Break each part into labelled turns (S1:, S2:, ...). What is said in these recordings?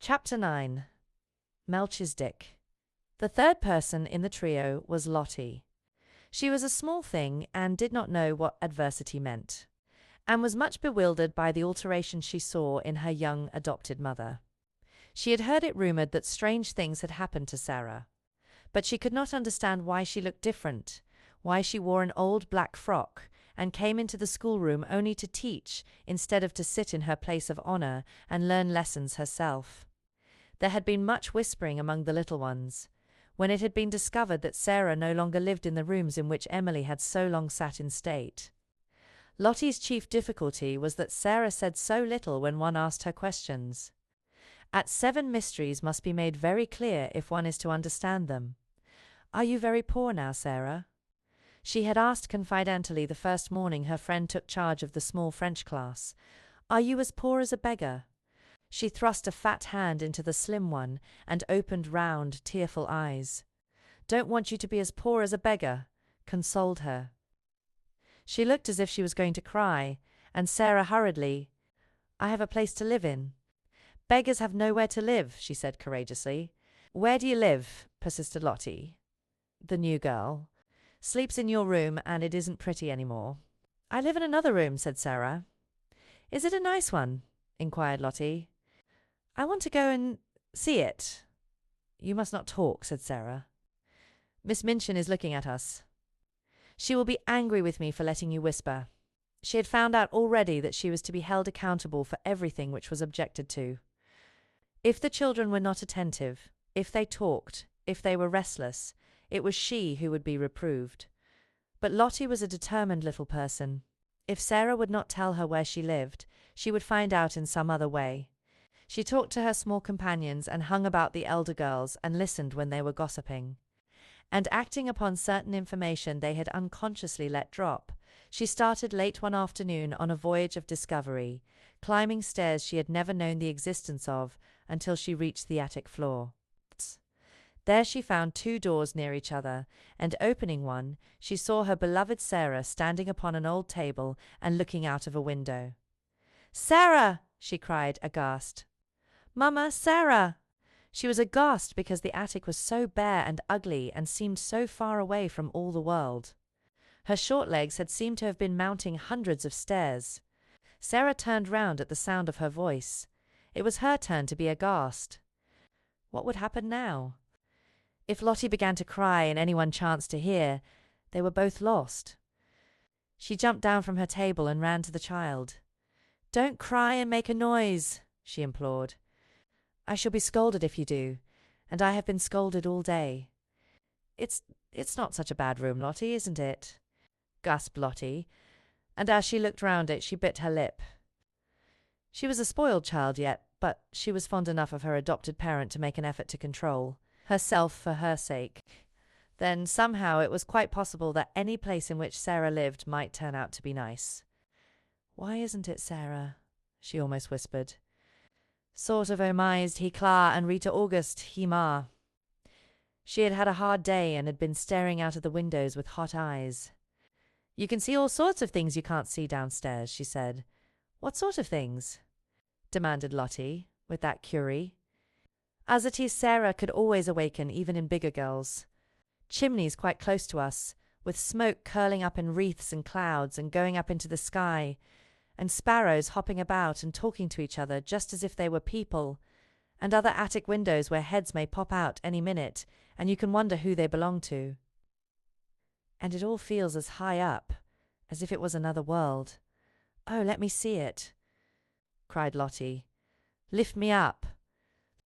S1: Chapter 9. Melchizedek. The third person in the trio was Lottie. She was a small thing and did not know what adversity meant, and was much bewildered by the alteration she saw in her young adopted mother. She had heard it rumoured that strange things had happened to Sarah, but she could not understand why she looked different, why she wore an old black frock, and came into the schoolroom only to teach instead of to sit in her place of honour and learn lessons herself. There had been much whispering among the little ones, when it had been discovered that Sarah no longer lived in the rooms in which Emily had so long sat in state. Lottie's chief difficulty was that Sarah said so little when one asked her questions. At 7 mysteries must be made very clear if one is to understand them. "Are you very poor now, Sarah?" She had asked confidentially the first morning her friend took charge of the small French class. "Are you as poor as a beggar?" She thrust a fat hand into the slim one and opened round, tearful eyes. "Don't want you to be as poor as a beggar," consoled her. She looked as if she was going to cry, and Sarah hurriedly, "I have a place to live in." "Beggars have nowhere to live," she said courageously. "Where do you live?" persisted Lottie. The new girl. "Sleeps in your room, and it isn't pretty any more." "I live in another room," said Sarah. "Is it a nice one?" inquired Lottie. "I want to go and see it." "You must not talk," said Sarah. "Miss Minchin is looking at us. She will be angry with me for letting you whisper." She had found out already that she was to be held accountable for everything which was objected to. If the children were not attentive, if they talked, if they were restless, it was she who would be reproved. But Lottie was a determined little person. If Sarah would not tell her where she lived, she would find out in some other way. She talked to her small companions and hung about the elder girls and listened when they were gossiping. And acting upon certain information they had unconsciously let drop, she started late one afternoon on a voyage of discovery, climbing stairs she had never known the existence of until she reached the attic floor. There she found 2 doors near each other, and opening one, she saw her beloved Sarah standing upon an old table and looking out of a window. "Sarah!" she cried, aghast. "Mamma, Sarah!" She was aghast because the attic was so bare and ugly and seemed so far away from all the world. Her short legs had seemed to have been mounting hundreds of stairs. Sarah turned round at the sound of her voice. It was her turn to be aghast. What would happen now? If Lottie began to cry and anyone chanced to hear, they were both lost. She jumped down from her table and ran to the child. "Don't cry and make a noise," she implored. "I shall be scolded if you do, and I have been scolded all day." It's not such a bad room, Lottie, isn't it?" gasped Lottie, and as she looked round it she bit her lip. She was a spoiled child yet, but she was fond enough of her adopted parent to make an effort to control herself for her sake. Then somehow it was quite possible that any place in which Sarah lived might turn out to be nice. "Why isn't it, Sarah?" she almost whispered. "Sort of omised he Clara and Rita August he ma." She had had a hard day and had been staring out of the windows with hot eyes. "You can see all sorts of things you can't see downstairs," she said. "What sort of things?" demanded Lottie, with that curie. As it is, Sarah could always awaken even in bigger girls. "Chimneys quite close to us, with smoke curling up in wreaths and clouds and going up into the sky, and sparrows hopping about and talking to each other just as if they were people, and other attic windows where heads may pop out any minute, and you can wonder who they belong to. And it all feels as high up, as if it was another world. Oh, let me see it," cried Lottie. "Lift me up."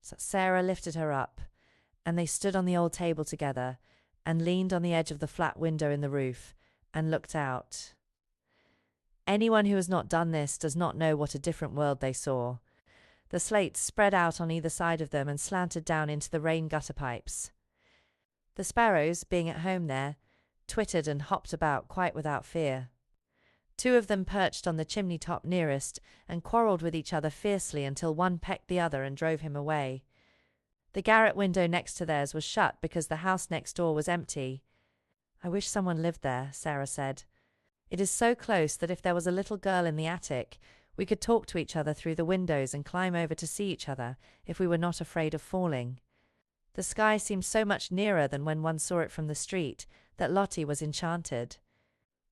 S1: So Sarah lifted her up, and they stood on the old table together, and leaned on the edge of the flat window in the roof, and looked out. Anyone who has not done this does not know what a different world they saw. The slates spread out on either side of them and slanted down into the rain gutter pipes. The sparrows, being at home there, twittered and hopped about quite without fear. 2 of them perched on the chimney top nearest and quarrelled with each other fiercely until one pecked the other and drove him away. The garret window next to theirs was shut because the house next door was empty. "I wish someone lived there," Sarah said. "It is so close that if there was a little girl in the attic, We could talk to each other through the windows and climb over to see each other if we were not afraid of falling. The sky seemed so much nearer than when one saw it from the street that Lottie was enchanted.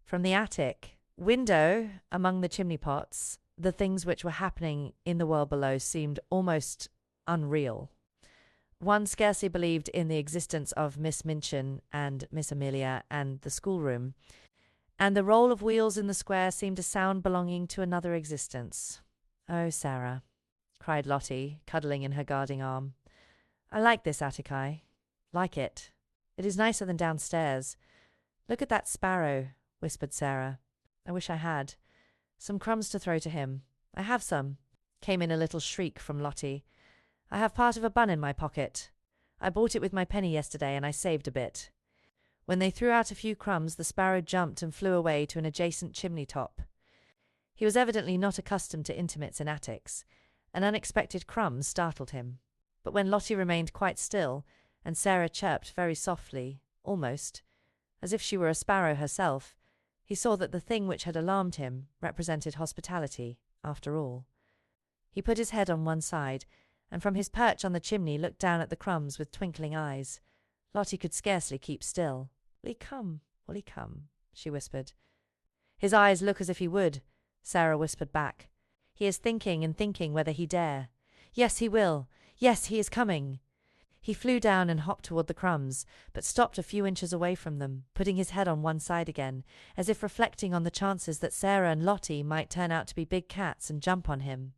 S1: From the attic window, among the chimney pots, the things which were happening in the world below seemed almost unreal. One scarcely believed in the existence of Miss Minchin and Miss Amelia and the schoolroom, and the roll of wheels in the square seemed a sound belonging to another existence. "Oh, Sarah," cried Lottie, cuddling in her guarding arm. "I like this attic, like it. It is nicer than downstairs. Look at that sparrow," whispered Sarah. "I wish I had. Some crumbs to throw to him. I have some," came in a little shriek from Lottie. "I have part of a bun in my pocket. I bought it with my penny yesterday, and I saved a bit." When they threw out a few crumbs, the sparrow jumped and flew away to an adjacent chimney top. He was evidently not accustomed to intimates in attics. An unexpected crumb startled him. But when Lottie remained quite still, and Sarah chirped very softly, almost as if she were a sparrow herself, he saw that the thing which had alarmed him represented hospitality, after all. He put his head on one side, and from his perch on the chimney looked down at the crumbs with twinkling eyes. Lottie could scarcely keep still. "Will he come? Will he come?" she whispered. "His eyes look as if he would," Sarah whispered back. "He is thinking and thinking whether he dare. Yes, he will. Yes, he is coming." He flew down and hopped toward the crumbs, but stopped a few inches away from them, putting his head on one side again, as if reflecting on the chances that Sarah and Lottie might turn out to be big cats and jump on him.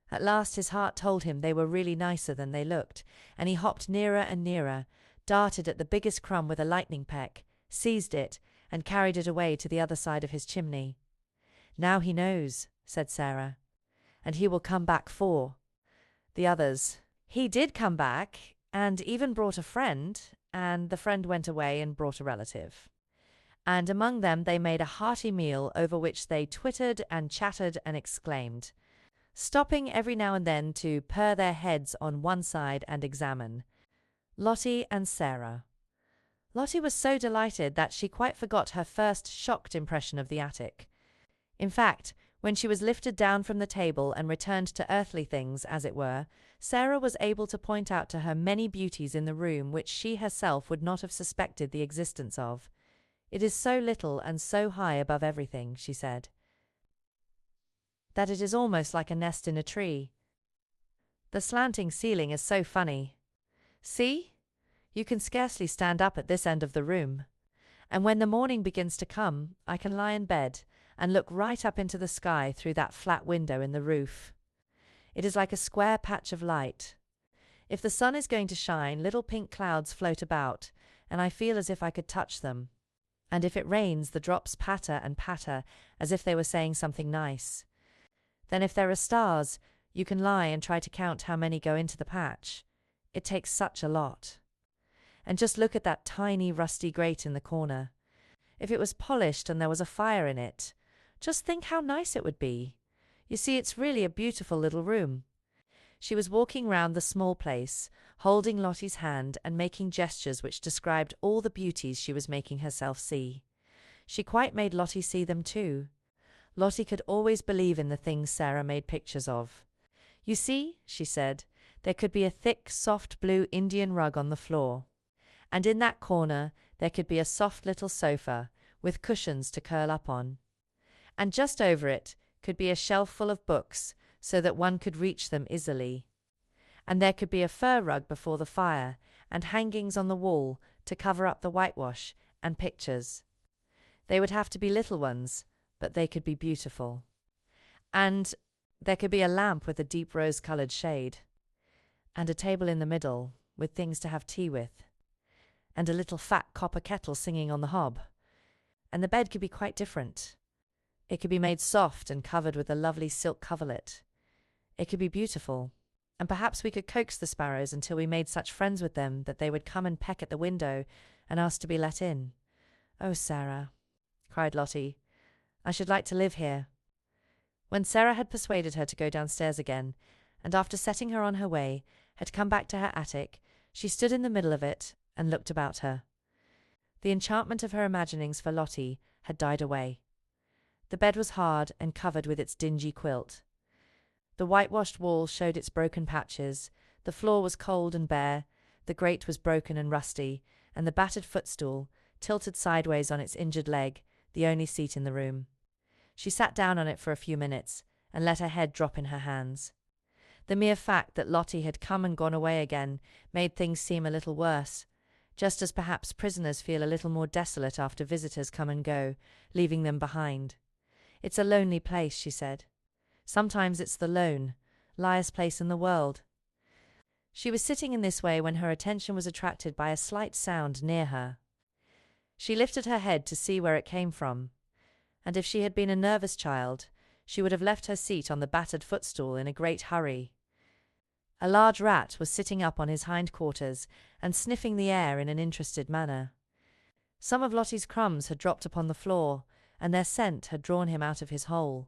S1: At last his heart told him they were really nicer than they looked, and he hopped nearer and nearer, darted at the biggest crumb with a lightning peck, seized it, and carried it away to the other side of his chimney. "Now he knows," said Sarah, "and he will come back for the others." He did come back, and even brought a friend, and the friend went away and brought a relative. And among them they made a hearty meal over which they twittered and chattered and exclaimed, stopping every now and then to purr their heads on one side and examine. Lottie and Sarah. Lottie was so delighted that she quite forgot her first shocked impression of the attic. In fact, when she was lifted down from the table and returned to earthly things, as it were, Sarah was able to point out to her many beauties in the room which she herself would not have suspected the existence of. "It is so little and so high above everything," she said, "that it is almost like a nest in a tree. The slanting ceiling is so funny. See? You can scarcely stand up at this end of the room. And when the morning begins to come, I can lie in bed and look right up into the sky through that flat window in the roof. It is like a square patch of light. If the sun is going to shine, little pink clouds float about, and I feel as if I could touch them. And if it rains, the drops patter and patter, as if they were saying something nice. Then if there are stars, you can lie and try to count how many go into the patch. It takes such a lot. And just look at that tiny rusty grate in the corner. If it was polished and there was a fire in it, just think how nice it would be. You see, it's really a beautiful little room." She was walking round the small place, holding Lottie's hand and making gestures which described all the beauties she was making herself see. She quite made Lottie see them too. Lottie could always believe in the things Sarah made pictures of. "You see," she said, "there could be a thick, soft blue Indian rug on the floor. And in that corner there could be a soft little sofa, with cushions to curl up on. And just over it could be a shelf full of books, so that one could reach them easily. And there could be a fur rug before the fire, and hangings on the wall to cover up the whitewash, and pictures. They would have to be little ones, but they could be beautiful. And there could be a lamp with a deep rose-coloured shade, and a table in the middle, with things to have tea with, and a little fat copper kettle singing on the hob. And the bed could be quite different. It could be made soft and covered with a lovely silk coverlet. It could be beautiful, and perhaps we could coax the sparrows until we made such friends with them that they would come and peck at the window and ask to be let in. Oh, Sarah," cried Lottie, "I should like to live here." When Sarah had persuaded her to go downstairs again, and after setting her on her way, had come back to her attic, she stood in the middle of it and looked about her. The enchantment of her imaginings for Lottie had died away. The bed was hard and covered with its dingy quilt. The whitewashed wall showed its broken patches, the floor was cold and bare, the grate was broken and rusty, and the battered footstool, tilted sideways on its injured leg, the only seat in the room. She sat down on it for a few minutes, and let her head drop in her hands. The mere fact that Lottie had come and gone away again made things seem a little worse, just as perhaps prisoners feel a little more desolate after visitors come and go, leaving them behind. "It's a lonely place," she said. "Sometimes it's the loneliest place in the world." She was sitting in this way when her attention was attracted by a slight sound near her. She lifted her head to see where it came from, and if she had been a nervous child, she would have left her seat on the battered footstool in a great hurry. A large rat was sitting up on his hindquarters and sniffing the air in an interested manner. Some of Lottie's crumbs had dropped upon the floor, and their scent had drawn him out of his hole.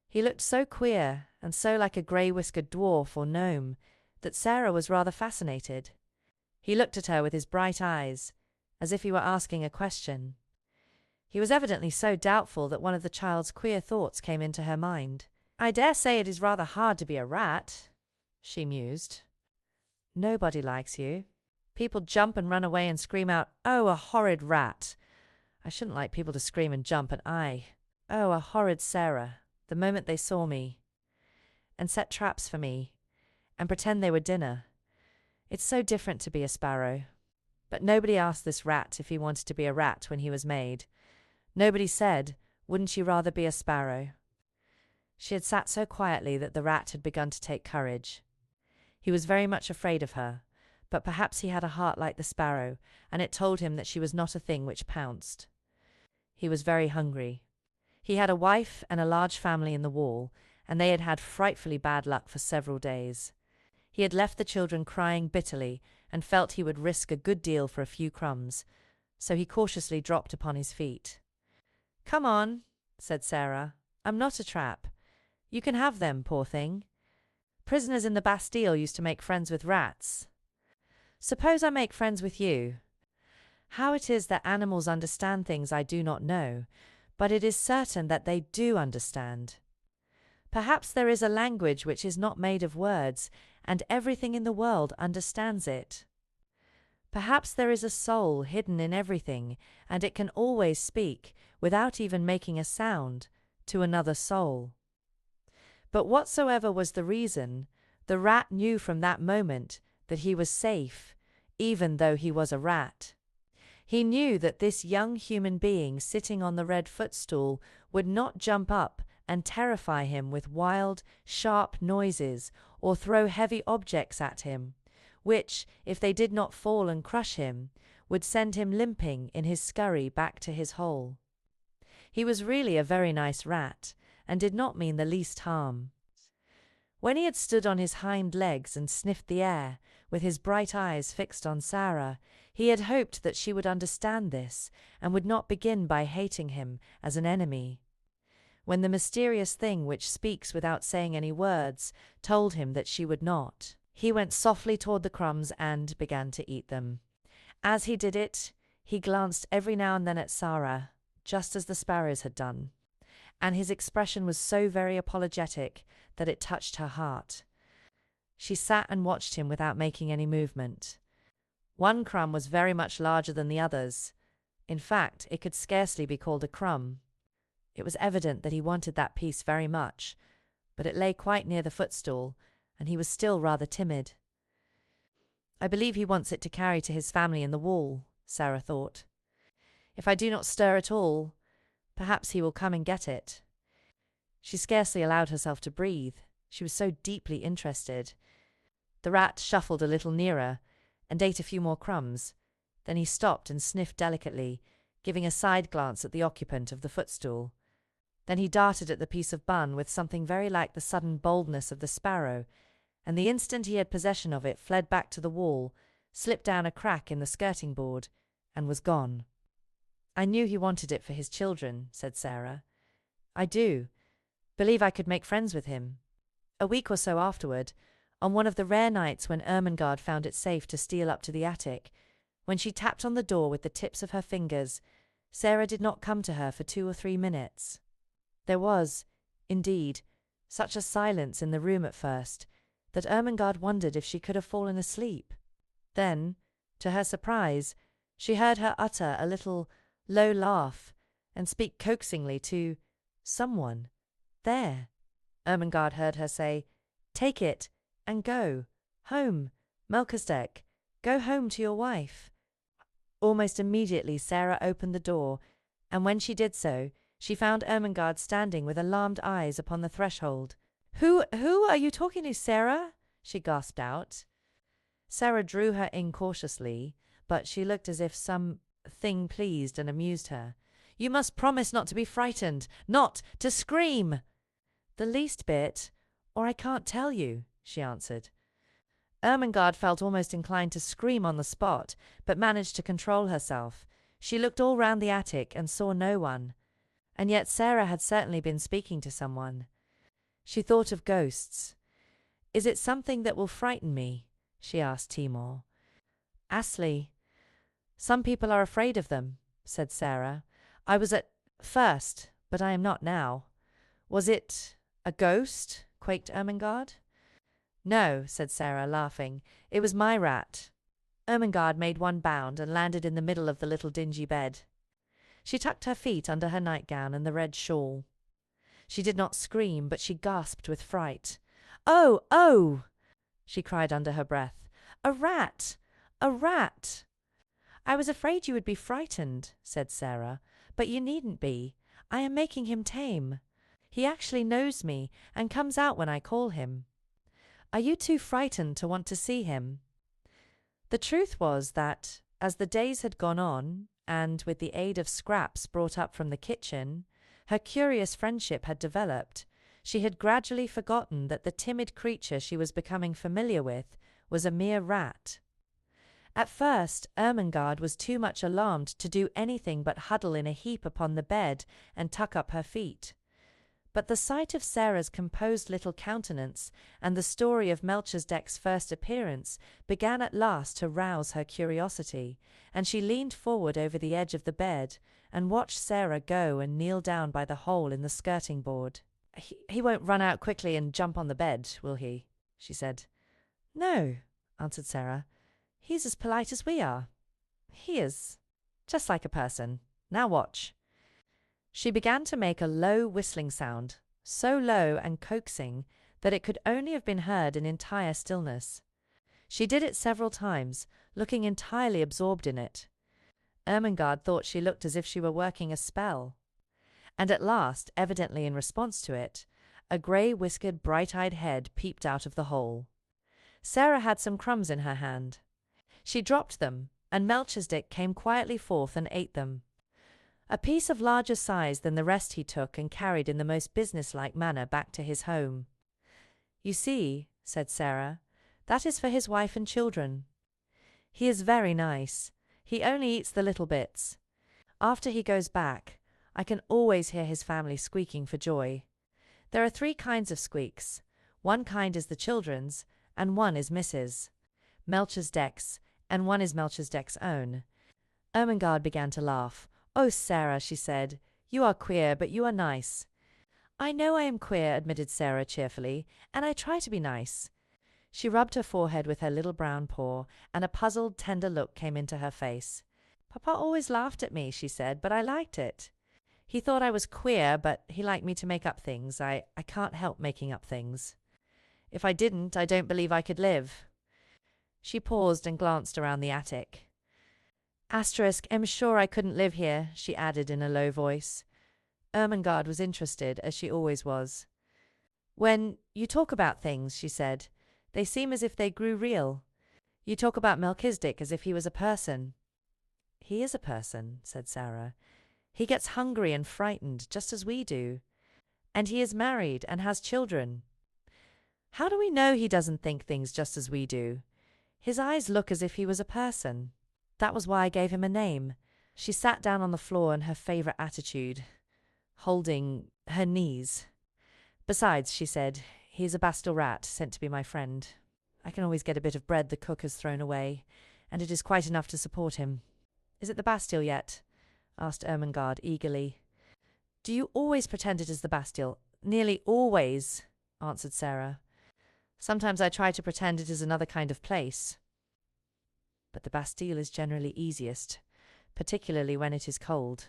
S1: He looked so queer and so like a grey-whiskered dwarf or gnome that Sarah was rather fascinated. He looked at her with his bright eyes, as if he were asking a question. He was evidently so doubtful that one of the child's queer thoughts came into her mind. "I dare say it is rather hard to be a rat," she mused. "Nobody likes you. People jump and run away and scream out, 'Oh, a horrid rat!' I shouldn't like people to scream and jump, and oh, a horrid Sarah, the moment they saw me, and set traps for me, and pretend they were dinner. It's so different to be a sparrow. But nobody asked this rat if he wanted to be a rat when he was made. Nobody said, 'Wouldn't you rather be a sparrow?'" She had sat so quietly that the rat had begun to take courage. He was very much afraid of her, but perhaps he had a heart like the sparrow, and it told him that she was not a thing which pounced. He was very hungry. He had a wife and a large family in the wall, and they had had frightfully bad luck for several days. He had left the children crying bitterly and felt he would risk a good deal for a few crumbs, so he cautiously dropped upon his feet. "Come on," said Sarah. "I'm not a trap. You can have them, poor thing. Prisoners in the Bastille used to make friends with rats. Suppose I make friends with you. How it is that animals understand things I do not know, but it is certain that they do understand. Perhaps there is a language which is not made of words, and everything in the world understands it. Perhaps there is a soul hidden in everything, and it can always speak, without even making a sound, to another soul." But whatsoever was the reason, the rat knew from that moment that he was safe, even though he was a rat. He knew that this young human being sitting on the red footstool would not jump up and terrify him with wild, sharp noises or throw heavy objects at him, which, if they did not fall and crush him, would send him limping in his scurry back to his hole. He was really a very nice rat, and did not mean the least harm. When he had stood on his hind legs and sniffed the air, with his bright eyes fixed on Sarah, he had hoped that she would understand this, and would not begin by hating him as an enemy. When the mysterious thing which speaks without saying any words told him that she would not, he went softly toward the crumbs and began to eat them. As he did it, he glanced every now and then at Sarah, just as the sparrows had done, and his expression was so very apologetic that it touched her heart. She sat and watched him without making any movement. One crumb was very much larger than the others. In fact, it could scarcely be called a crumb. It was evident that he wanted that piece very much, but it lay quite near the footstool, and he was still rather timid. "I believe he wants it to carry to his family in the wall," Sarah thought. "If I do not stir at all, perhaps he will come and get it." She scarcely allowed herself to breathe. She was so deeply interested. The rat shuffled a little nearer, and ate a few more crumbs. Then he stopped and sniffed delicately, giving a side glance at the occupant of the footstool. Then he darted at the piece of bun with something very like the sudden boldness of the sparrow, and the instant he had possession of it fled back to the wall, slipped down a crack in the skirting board, and was gone. "I knew he wanted it for his children," said Sarah. "I do. Believe I could make friends with him." A week or so afterward, on one of the rare nights when Ermengarde found it safe to steal up to the attic, when she tapped on the door with the tips of her fingers, Sarah did not come to her for 2 or 3 minutes. There was, indeed, such a silence in the room at first that Ermengarde wondered if she could have fallen asleep. Then, to her surprise, she heard her utter a little low laugh and speak coaxingly to someone. There, Ermengarde heard her say, "Take it and go. Home, Melchizedek. Go home to your wife." Almost immediately Sarah opened the door, and when she did so, she found Ermengarde standing with alarmed eyes upon the threshold. Who are you talking to, Sarah?" she gasped out. Sarah drew her in cautiously, but she looked as if some thing pleased and amused her. "You must promise not to be frightened, not to scream." "The least bit, or I can't tell you," she answered. Ermengarde felt almost inclined to scream on the spot, but managed to control herself. She looked all round the attic and saw no one. And yet Sarah had certainly been speaking to someone. She thought of ghosts. "Is it something that will frighten me?" she asked Timur. "Astley. Some people are afraid of them," said Sarah. "I was at first, but I am not now." "Was it a ghost?" quaked Ermengarde. "No," said Sarah, laughing. "It was my rat." Ermengarde made one bound and landed in the middle of the little dingy bed. She tucked her feet under her nightgown and the red shawl. She did not scream, but she gasped with fright. "Oh, oh!" she cried under her breath. "A rat! A rat!" "I was afraid you would be frightened," said Sarah, "but you needn't be. I am making him tame. He actually knows me and comes out when I call him. Are you too frightened to want to see him?" The truth was that, as the days had gone on, and with the aid of scraps brought up from the kitchen, her curious friendship had developed, she had gradually forgotten that the timid creature she was becoming familiar with was a mere rat. At first, Ermengarde was too much alarmed to do anything but huddle in a heap upon the bed and tuck up her feet. But the sight of Sarah's composed little countenance and the story of Melchizedek's first appearance began at last to rouse her curiosity, and she leaned forward over the edge of the bed and watched Sarah go and kneel down by the hole in the skirting board. He won't run out quickly and jump on the bed, will he?" she said. "No," answered Sarah. "He's as polite as we are. He is. Just like a person. Now watch." She began to make a low whistling sound, so low and coaxing that it could only have been heard in entire stillness. She did it several times, looking entirely absorbed in it. Ermengarde thought she looked as if she were working a spell. And at last, evidently in response to it, a grey-whiskered, bright-eyed head peeped out of the hole. Sarah had some crumbs in her hand. She dropped them, and Melchizedek came quietly forth and ate them. A piece of larger size than the rest he took and carried in the most businesslike manner back to his home. "You see," said Sarah, "that is for his wife and children. He is very nice. He only eats the little bits. After he goes back, I can always hear his family squeaking for joy. There are 3 kinds of squeaks. One kind is the children's, and one is Mrs. Melchizedek's, and one is Melchizedek's own." Ermengarde began to laugh. "Oh, Sarah," she said, "you are queer, but you are nice." "I know I am queer," admitted Sarah cheerfully, "and I try to be nice." She rubbed her forehead with her little brown paw, and a puzzled, tender look came into her face. "Papa always laughed at me," she said, "but I liked it. He thought I was queer, but he liked me to make up things. I can't help making up things. If I didn't, I don't believe I could live." She paused and glanced around the attic. "Am sure I couldn't live here," she added in a low voice. Ermengarde was interested, as she always was. "When you talk about things," she said, "they seem as if they grew real. You talk about Melchizedek as if he was a person." "He is a person," said Sarah. "He gets hungry and frightened, just as we do. And he is married and has children. How do we know he doesn't think things just as we do? His eyes look as if he was a person. That was why I gave him a name." She sat down on the floor in her favorite attitude, holding her knees. "Besides," she said, "he is a Bastille rat, sent to be my friend. I can always get a bit of bread the cook has thrown away, and it is quite enough to support him." "Is it the Bastille yet?" asked Ermengarde eagerly. Do you always pretend it is the Bastille? Nearly always, answered Sarah. Sometimes I try to pretend it is another kind of place. But the Bastille is generally easiest, particularly when it is cold.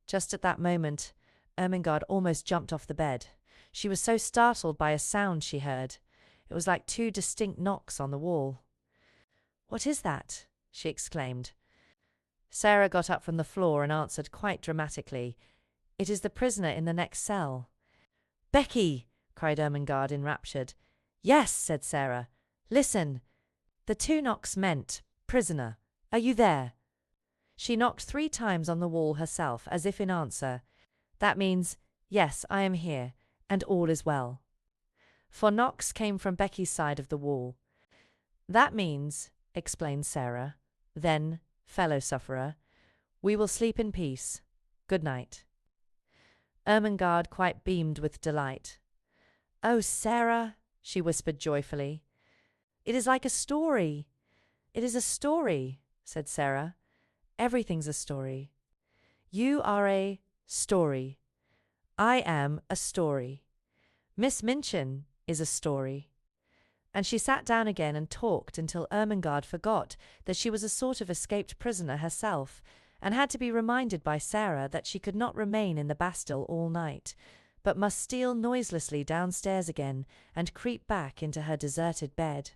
S1: Just at that moment, Ermengarde almost jumped off the bed. She was so startled by a sound she heard. It was like two distinct knocks on the wall. "What is that?" she exclaimed. Sarah got up from the floor and answered quite dramatically, "It is the prisoner in the next cell." "Becky!" cried Ermengarde, enraptured. "Yes," said Sarah. "Listen. The two knocks meant, 'Prisoner, are you there?'" She knocked 3 times on the wall herself, as if in answer. "That means, 'Yes, I am here, and all is well.'" 4 knocks came from Becky's side of the wall. "That means," explained Sarah, "then, fellow sufferer, we will sleep in peace. Good night." Ermengarde quite beamed with delight. "Oh, Sarah," she whispered joyfully. "It is like a story." "It is a story," said Sarah. "Everything's a story. You are a story. I am a story. Miss Minchin is a story." And she sat down again and talked until Ermengarde forgot that she was a sort of escaped prisoner herself, and had to be reminded by Sarah that she could not remain in the Bastille all night, but must steal noiselessly downstairs again and creep back into her deserted bed.